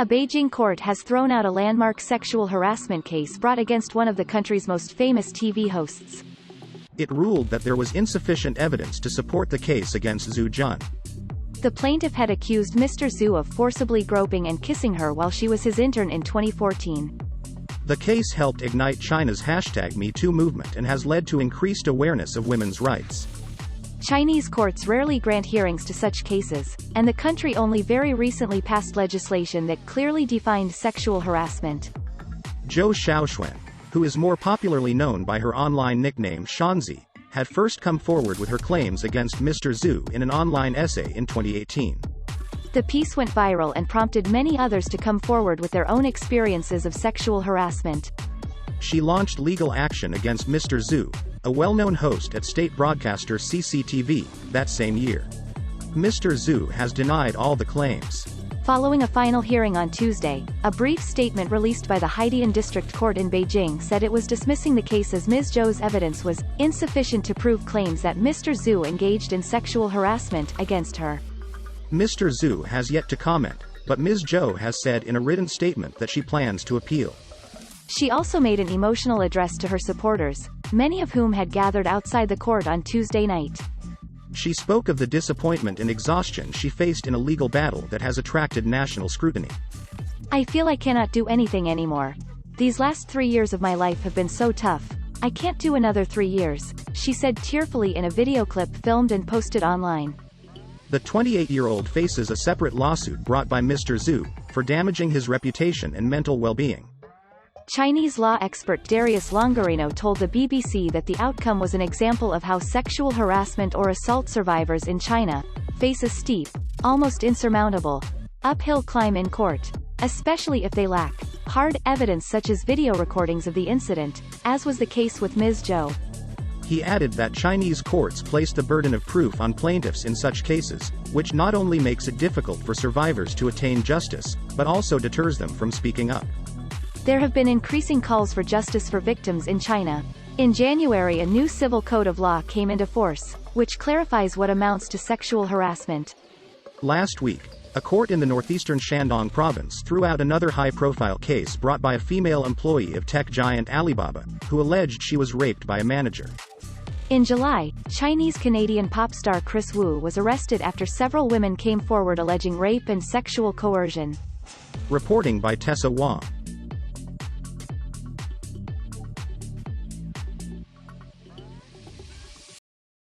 A Beijing court has thrown out a landmark sexual harassment case brought against one of the country's most famous TV hosts. It ruled that there was insufficient evidence to support the case against Zhu Jun. The plaintiff had accused Mr. Zhu of forcibly groping and kissing her while she was his intern in 2014. The case helped ignite China's #MeToo movement and has led to increased awareness of women's rights. Chinese courts rarely grant hearings to such cases, and the country only very recently passed legislation that clearly defined sexual harassment. Zhou Xiaoxuan, who is more popularly known by her online nickname Shanzi, had first come forward with her claims against Mr. Zhu in an online essay in 2018. The piece went viral and prompted many others to come forward with their own experiences of sexual harassment. She launched legal action against Mr. Zhu, a well-known host at state broadcaster CCTV, that same year. Mr. Zhu has denied all the claims. Following a final hearing on Tuesday, a brief statement released by the Haidian District Court in Beijing said it was dismissing the case as Ms. Zhou's evidence was insufficient to prove claims that Mr. Zhu engaged in sexual harassment against her. Mr. Zhu has yet to comment, but Ms. Zhou has said in a written statement that she plans to appeal. She also made an emotional address to her supporters, many of whom had gathered outside the court on Tuesday night. She spoke of the disappointment and exhaustion she faced in a legal battle that has attracted national scrutiny. "I feel I cannot do anything anymore. These last 3 years of my life have been so tough. I can't do another 3 years," she said tearfully in a video clip filmed and posted online. The 28-year-old faces a separate lawsuit brought by Mr. Zhu for damaging his reputation and mental well-being. Chinese law expert Darius Longarino told the BBC that the outcome was an example of how sexual harassment or assault survivors in China face a steep, almost insurmountable, uphill climb in court, especially if they lack hard evidence such as video recordings of the incident, as was the case with Ms. Zhou. He added that Chinese courts place the burden of proof on plaintiffs in such cases, which not only makes it difficult for survivors to attain justice, but also deters them from speaking up. There have been increasing calls for justice for victims in China. In January, a new civil code of law came into force, which clarifies what amounts to sexual harassment. Last week, a court in the northeastern Shandong province threw out another high-profile case brought by a female employee of tech giant Alibaba, who alleged she was raped by a manager. In July, Chinese-Canadian pop star Chris Wu was arrested after several women came forward alleging rape and sexual coercion. Reporting by Tessa Wang.